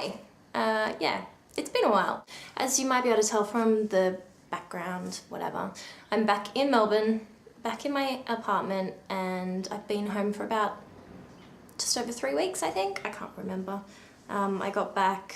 Hi, yeah, it's been a while. As you might be able to tell from the background, whatever, I'm back in Melbourne, back in my apartment, and I've been home for about just over 3 weeks, I think. I can't remember. I got back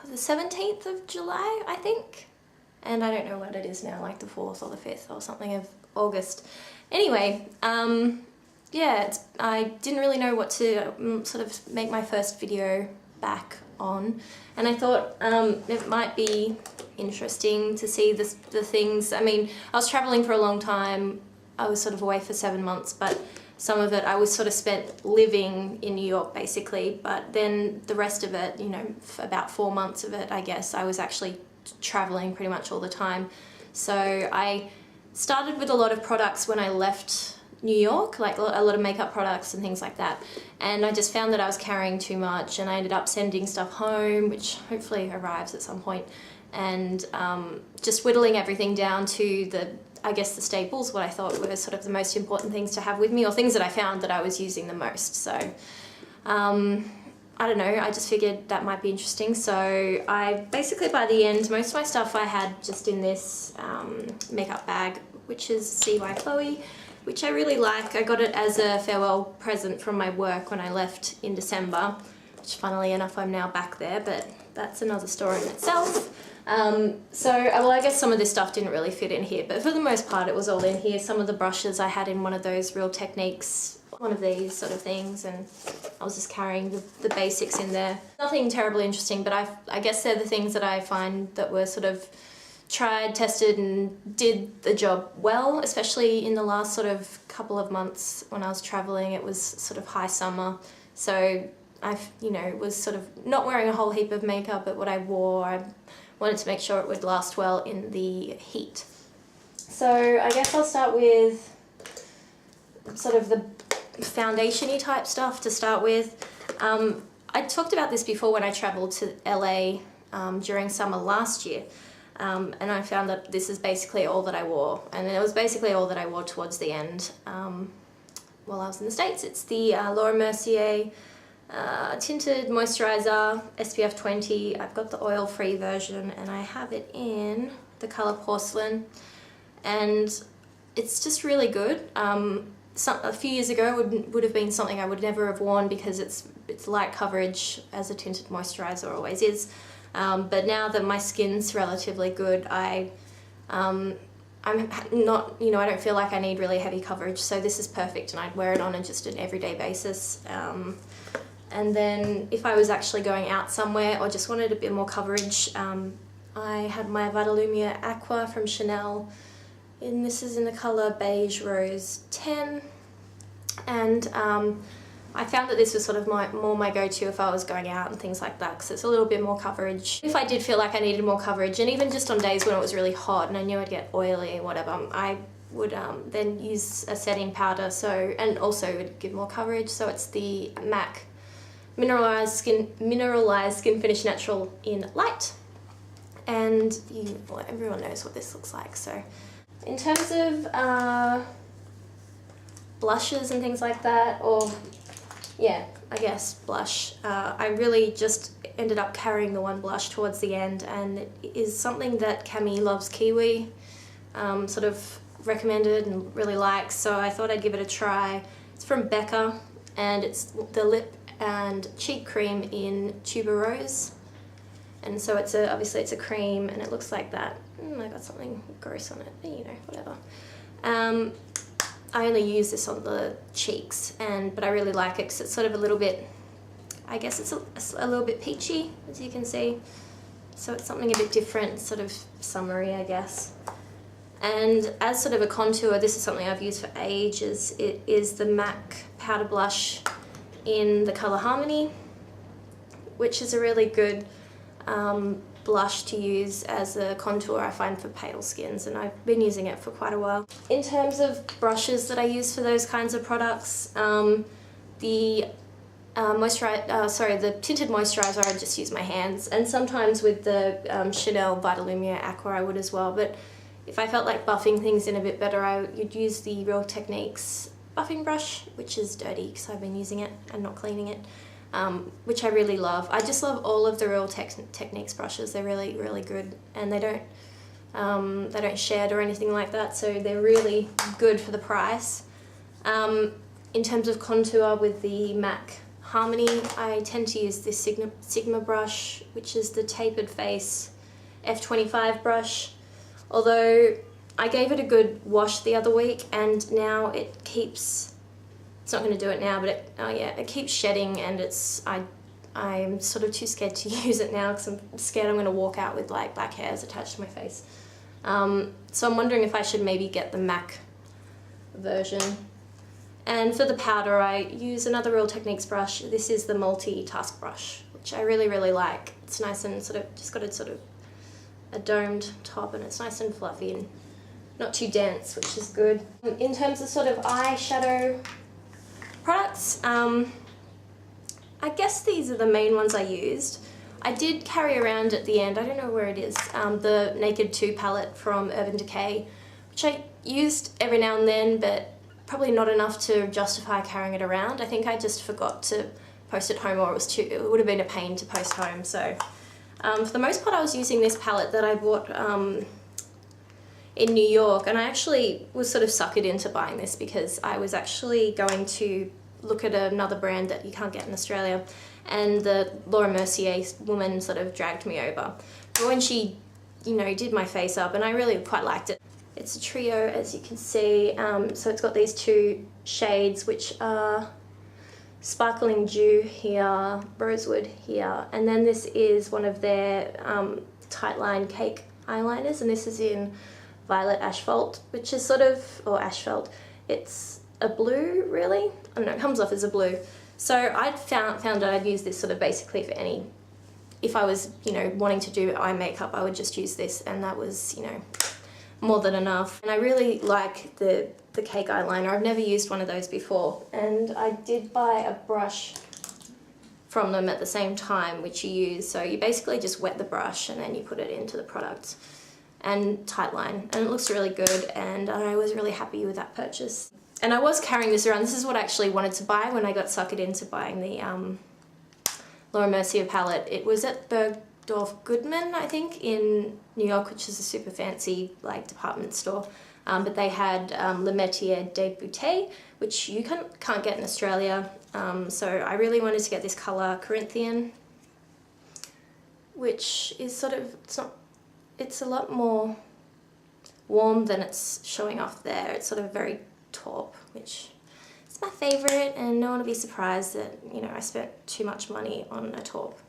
the 17th of July, I think. And I don't know what it is now, like the 4th or the 5th or something of August. Anyway, yeah, I didn't really know what to sort of make my first video back on, and I thought it might be interesting to see the things. I mean, I was traveling for a long time. I was sort of away for 7 months, but some of it I was sort of spent living in New York basically, but then the rest of it, you know, for about 4 months of it, I guess, I was actually traveling pretty much all the time. So I started with a lot of products when I left New York, like a lot of makeup products and things like that, and I just found that I was carrying too much, and I ended up sending stuff home, which hopefully arrives at some point, and just whittling everything down to I guess the staples, what I thought were sort of the most important things to have with me, or things that I found that I was using the most. So I don't know, I just figured that might be interesting. So I basically, by the end, most of my stuff I had just in this makeup bag, which is CY Chloe, which I really like. I got it as a farewell present from my work when I left in December, which funnily enough I'm now back there, but that's another story in itself. Well, I guess some of this stuff didn't really fit in here, but for the most part it was all in here. Some of the brushes I had in one of those Real Techniques, one of these sort of things, and I was just carrying the basics in there. Nothing terribly interesting, but I guess they're the things that I find that were sort of tried, tested, and did the job well, especially in the last sort of couple of months when I was traveling. It was sort of high summer, so you know, was sort of not wearing a whole heap of makeup, but what I wore, I wanted to make sure it would last well in the heat. So I guess I'll start with sort of the foundation-y type stuff to start with. I talked about this before when I traveled to LA during summer last year. And I found that this is basically all that I wore, and it was basically all that I wore towards the end while I was in the States. It's the Laura Mercier Tinted Moisturizer SPF 20. I've got the oil-free version, and I have it in the colour Porcelain, and it's just really good. A few years ago would have been something I would never have worn because it's light coverage, as a tinted moisturizer always is. But now that my skin's relatively good, I'm not, you know, I don't feel like I need really heavy coverage, so this is perfect, and I'd wear it on just an everyday basis. And then if I was actually going out somewhere or just wanted a bit more coverage, I had my Vitalumia Aqua from Chanel, and this is in the colour Beige Rose 10, and I found that this was sort of more my go-to if I was going out and things like that, because it's a little bit more coverage. If I did feel like I needed more coverage, and even just on days when it was really hot and I knew I'd get oily or whatever, I would then use a setting powder, and also it would give more coverage. So it's the MAC Mineralized Skin Finish Natural in Light, and well, everyone knows what this looks like. So in terms of blushes and things like that, or yeah, I guess blush, I really just ended up carrying the one blush towards the end, and it is something that Cami Loves Kiwi sort of recommended and really likes, so I thought I'd give it a try. It's from Becca, and it's the lip and cheek cream in Tuberose, and so obviously it's a cream, and it looks like that. I got something gross on it, but you know, whatever. I only use this on the cheeks, but I really like it because it's sort of a little bit, I guess it's a little bit peachy, as you can see. So it's something a bit different, sort of summery, I guess. And as sort of a contour, this is something I've used for ages. It is the MAC Powder Blush in the colour Harmony, which is a really good blush to use as a contour, I find, for pale skins, and I've been using it for quite a while. In terms of brushes that I use for those kinds of products, the tinted moisturizer, I just use my hands, and sometimes with the Chanel Vitalumia Aqua I would as well, but if I felt like buffing things in a bit better, you'd use the Real Techniques buffing brush, which is dirty because I've been using it and not cleaning it. which I really love. I just love all of the Real Techniques brushes. They're really, really good, and they don't shed or anything like that, so they're really good for the price. In terms of contour with the MAC Harmony, I tend to use this Sigma brush, which is the tapered face F25 brush, although I gave it a good wash the other week and now it keeps, it's not going to do it now, but it keeps shedding, and I'm sort of too scared to use it now because I'm scared I'm going to walk out with like black hairs attached to my face. So I'm wondering if I should maybe get the MAC version. And for the powder, I use another Real Techniques brush. This is the multi-task brush, which I really, really like. It's nice and just got a domed top, and it's nice and fluffy and not too dense, which is good. In terms of sort of eyeshadow products, I guess these are the main ones I used. I did carry around at the end, I don't know where it is, the Naked 2 palette from Urban Decay, which I used every now and then, but probably not enough to justify carrying it around. I think I just forgot to post it home, or it would have been a pain to post home. So for the most part I was using this palette that I bought in New York, and I actually was sort of suckered into buying this because I was actually going to look at another brand that you can't get in Australia, and the Laura Mercier woman sort of dragged me over. But when she, did my face up, and I really quite liked it. It's a trio, as you can see, so it's got these two shades, which are Sparkling Dew here, Rosewood here, and then this is one of their Tightline Cake eyeliners, and this is in Violet Asphalt, which is or Asphalt, it's a blue, really? I don't know, it comes off as a blue. So I found that I'd use this sort of basically for if I was, wanting to do eye makeup, I would just use this, and that was, more than enough. And I really like the cake eyeliner. I've never used one of those before, and I did buy a brush from them at the same time, which you use. So you basically just wet the brush and then you put it into the product and Tightline, and it looks really good, and I was really happy with that purchase. And I was carrying this around. This is what I actually wanted to buy when I got suckered into buying the Laura Mercier palette. It was at Bergdorf Goodman, I think, in New York, which is a super fancy department store. But they had Le Métier de Beauté, which you can't get in Australia. So I really wanted to get this colour Corinthian, which is it's a lot more warm than it's showing off there. It's sort of very taupe, which is my favourite, and no one will be surprised that, I spent too much money on a taupe.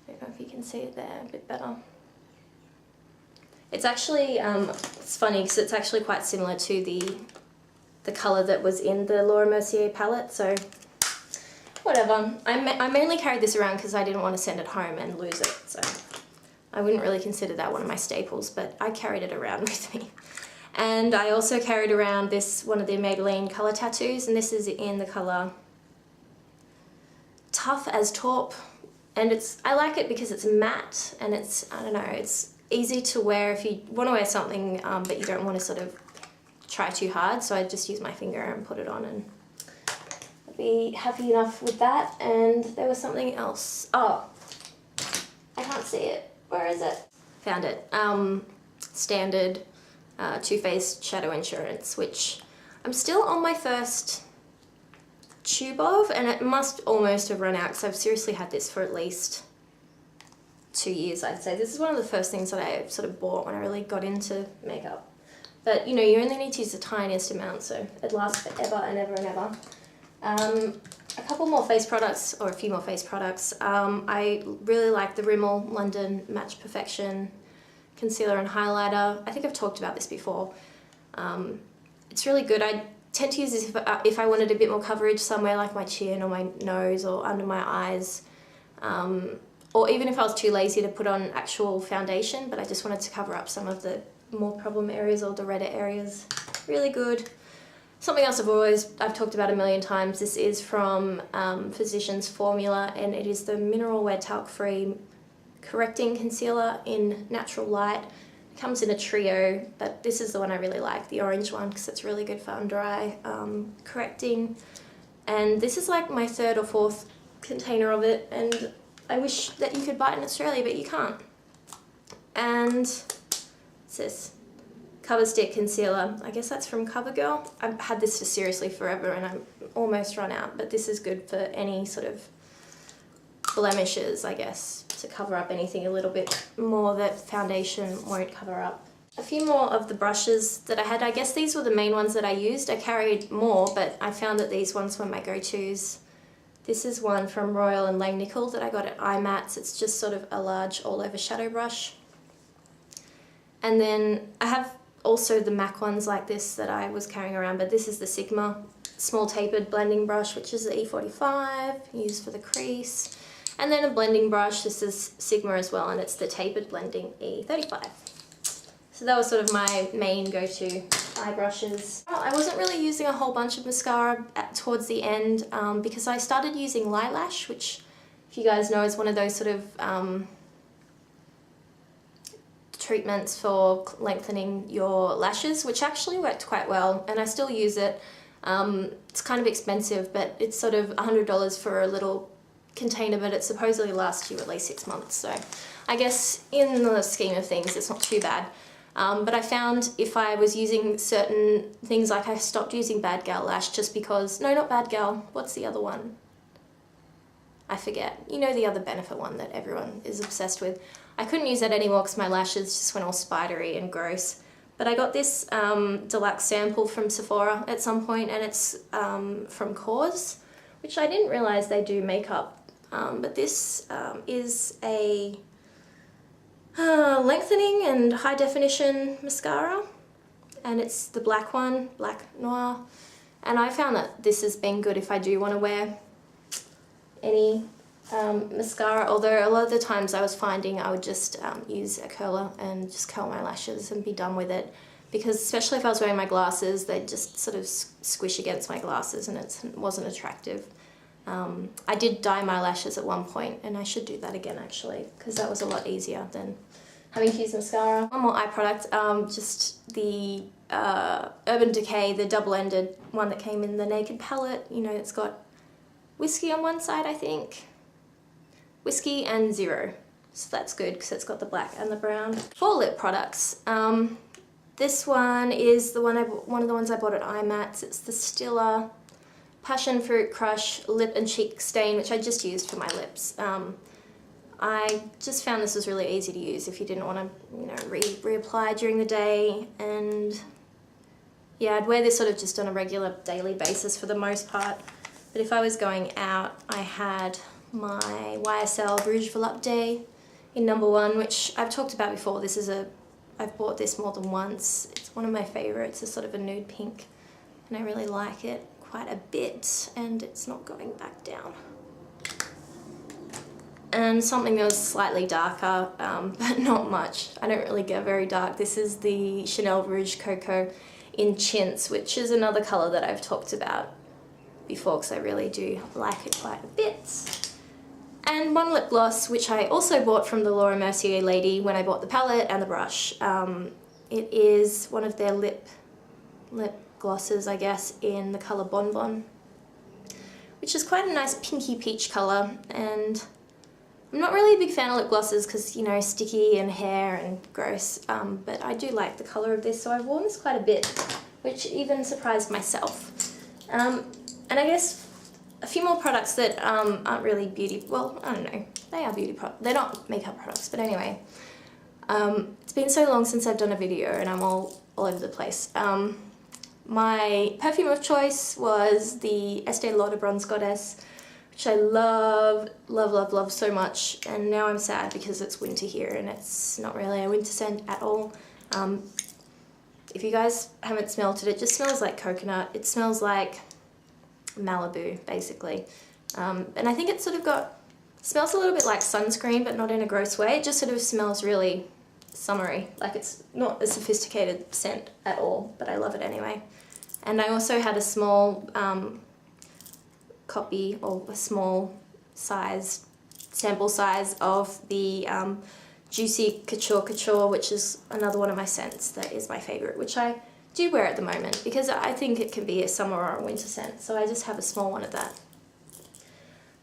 I don't know if you can see it there a bit better. It's actually, it's funny because it's actually quite similar to the colour that was in the Laura Mercier palette, so whatever. I mainly carried this around because I didn't want to send it home and lose it, so I wouldn't really consider that one of my staples, but I carried it around with me. And I also carried around one of the Maybelline colour tattoos, and this is in the colour Tough as Taupe. And I like it because it's matte, and it's easy to wear if you want to wear something but you don't want to sort of try too hard. So I just use my finger and put it on, and I'd be happy enough with that. And there was something else. Oh, I can't see it. Where is it? Found it. Standard Too Faced Shadow Insurance, which I'm still on my first tube of, and it must almost have run out because I've seriously had this for at least 2 years, I'd say. This is one of the first things that I sort of bought when I really got into makeup. But you only need to use the tiniest amount, so it lasts forever and ever and ever. A couple more face products, or a few more face products. I really like the Rimmel London Match Perfection concealer and highlighter. I think I've talked about this before. It's really good. I tend to use this if I wanted a bit more coverage somewhere like my chin or my nose or under my eyes. Or even if I was too lazy to put on actual foundation, but I just wanted to cover up some of the more problem areas or the redder areas. Really good. Something else I've talked about a million times. This is from Physicians Formula, and it is the Mineral Wear Talc Free Correcting Concealer in Natural Light. It comes in a trio, but this is the one I really like, the orange one, because it's really good for under eye correcting. And this is like my third or fourth container of it, and I wish that you could buy it in Australia, but you can't. And what's this? Cover Stick Concealer. I guess that's from CoverGirl. I've had this for seriously forever and I'm almost run out, but this is good for any sort of blemishes, I guess, to cover up anything a little bit more that foundation won't cover up. A few more of the brushes that I had. I guess these were the main ones that I used. I carried more, but I found that these ones were my go-tos. This is one from Royal and Langnickel that I got at IMATS. It's just sort of a large all-over shadow brush. And then I have also the MAC ones like this that I was carrying around, but this is the Sigma small tapered blending brush, which is the E45, used for the crease. And then a blending brush, this is Sigma as well, and it's the tapered blending E35. So that was sort of my main go-to eye brushes. Well, I wasn't really using a whole bunch of mascara towards the end because I started using Lilash, which, if you guys know, is one of those sort of treatments for lengthening your lashes, which actually worked quite well, and I still use it. It's kind of expensive, but it's sort of $100 for a little container, but it supposedly lasts you at least 6 months, so I guess in the scheme of things it's not too bad. But I found if I was using certain things, like I stopped using Bad Gal Lash just because, no, not Bad Gal, what's the other one? I forget. You know, the other Benefit one that everyone is obsessed with. I couldn't use that anymore because my lashes just went all spidery and gross. But I got this deluxe sample from Sephora at some point, and it's from Cause, which I didn't realise they do makeup. But this is a lengthening and high definition mascara, and it's the black one, Black Noir. And I found that this has been good if I do want to wear any mascara, although a lot of the times I was finding I would just use a curler and just curl my lashes and be done with it, because especially if I was wearing my glasses, they'd just sort of squish against my glasses and it wasn't attractive. I did dye my lashes at one point, and I should do that again actually, because that was a lot easier than having to use mascara. One more eye product, just the Urban Decay, the double-ended one that came in the Naked palette. You know, it's got whiskey on one side, I think. Whiskey and Zero. So that's good because it's got the black and the brown. For lip products, this one is one of the ones I bought at IMATS. It's the Stila Passion Fruit Crush Lip and Cheek Stain, which I just used for my lips. I just found this was really easy to use if you didn't want to, you know, reapply during the day. And yeah, I'd wear this sort of just on a regular daily basis for the most part. But if I was going out, I had my YSL Rouge Volupté in #1, which I've talked about before. I've bought this more than once. It's one of my favorites. It's sort of a nude pink, and I really like it quite a bit, and it's not going back down. And something that was slightly darker, but not much. I don't really get very dark. This is the Chanel Rouge Coco in Chintz, which is another colour that I've talked about before because I really do like it quite a bit. And one lip gloss, which I also bought from the Laura Mercier lady when I bought the palette and the brush. It is one of their lip glosses, I guess, in the colour Bonbon, which is quite a nice pinky peach colour. And I'm not really a big fan of lip glosses because, you know, sticky and hair and gross, but I do like the colour of this, so I've worn this quite a bit, which even surprised myself. And I guess a few more products that aren't really beauty, well, I don't know, they are beauty products, they're not makeup products, but anyway. It's been so long since I've done a video and I'm all over the place. My perfume of choice was the Estee Lauder Bronze Goddess, which I love, love, love, love so much, and now I'm sad because it's winter here and it's not really a winter scent at all. If you guys haven't smelt it, it just smells like coconut. It smells like Malibu, basically. And I think it's sort of smells a little bit like sunscreen, but not in a gross way. It just sort of smells really summery. Like, it's not a sophisticated scent at all, but I love it anyway. And I also had a small copy, or a small size, sample size of the Juicy Couture Couture, which is another one of my scents that is my favourite, which I do wear at the moment because I think it can be a summer or a winter scent, so I just have a small one of that.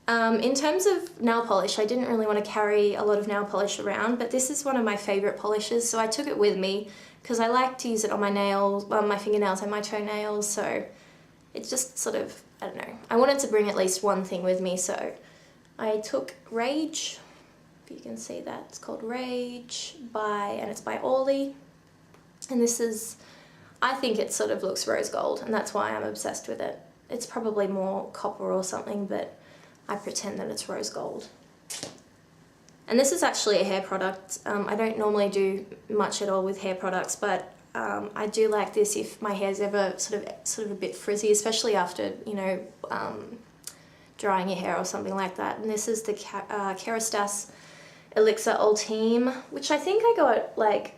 In terms of nail polish, I didn't really want to carry a lot of nail polish around, but this is one of my favourite polishes, so I took it with me because I like to use it on my nails, my fingernails and my toenails, so it's just sort of, I don't know. I wanted to bring at least one thing with me, so I took Rage. If you can see that, it's called Rage and it's by Orly. And this is, I think it sort of looks rose gold, and that's why I'm obsessed with it. It's probably more copper or something, but I pretend that it's rose gold. And this is actually a hair product. I don't normally do much at all with hair products, but I do like this if my hair's ever sort of a bit frizzy, especially after, you know, drying your hair or something like that. And this is the Kerastase Elixir Ultime, which I think I got like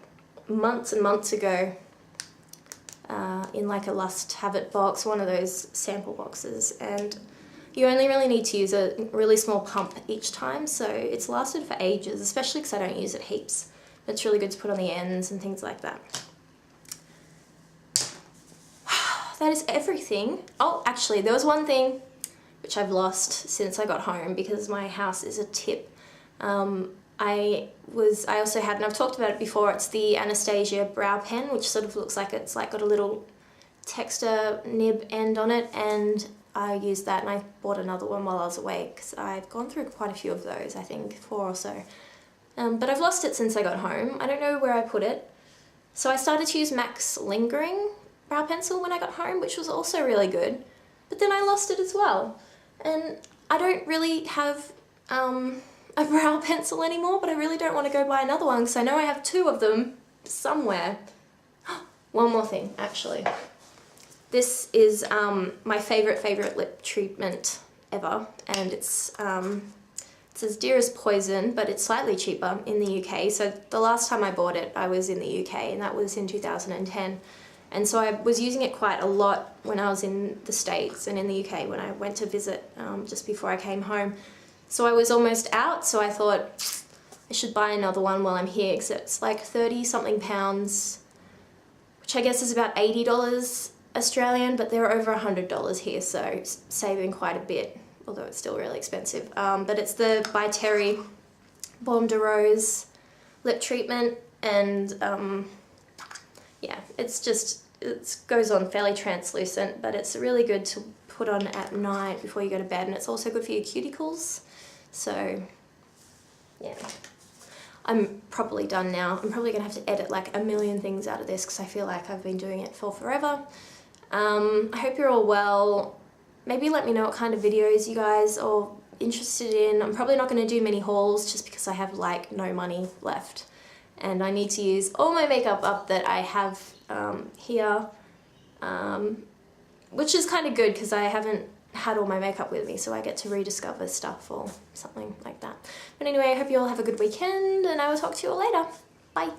months and months ago in like a Lust Have It box, one of those sample boxes, and you only really need to use a really small pump each time, so it's lasted for ages, especially because I don't use it heaps. It's really good to put on the ends and things like that. That is everything. Oh, actually, there was one thing which I've lost since I got home because my house is a tip. I also had, and I've talked about it before, it's the Anastasia brow pen, which sort of looks like it's like got a little texture nib end on it, and I used that, and I bought another one while I was away because I've gone through quite a few of those, I think 4 or so. But I've lost it since I got home. I don't know where I put it. So I started to use MAC's Lingering brow pencil when I got home, which was also really good, but then I lost it as well. And I don't really have a brow pencil anymore, but I really don't want to go buy another one because I know I have 2 of them somewhere. One more thing, actually. This is my favourite lip treatment ever, and it's as dear as poison, but it's slightly cheaper in the UK. So the last time I bought it, I was in the UK, and that was in 2010. And so I was using it quite a lot when I was in the States and in the UK when I went to visit just before I came home. So I was almost out, so I thought I should buy another one while I'm here, because it's like 30 something pounds, which I guess is about $80 Australian, but they're over $100 here, so saving quite a bit, although it's still really expensive. But it's the By Terry Baume de Rose lip treatment, and yeah, it goes on fairly translucent, but it's really good to put on at night before you go to bed, and it's also good for your cuticles. So yeah, I'm probably done now. I'm probably gonna have to edit like a million things out of this because I feel like I've been doing it for forever. I hope you're all well. Maybe let me know what kind of videos you guys are interested in. I'm probably not going to do many hauls just because I have like no money left, and I need to use all my makeup up that I have here, which is kind of good because I haven't had all my makeup with me, so I get to rediscover stuff or something like that. But anyway, I hope you all have a good weekend, and I will talk to you all later. Bye!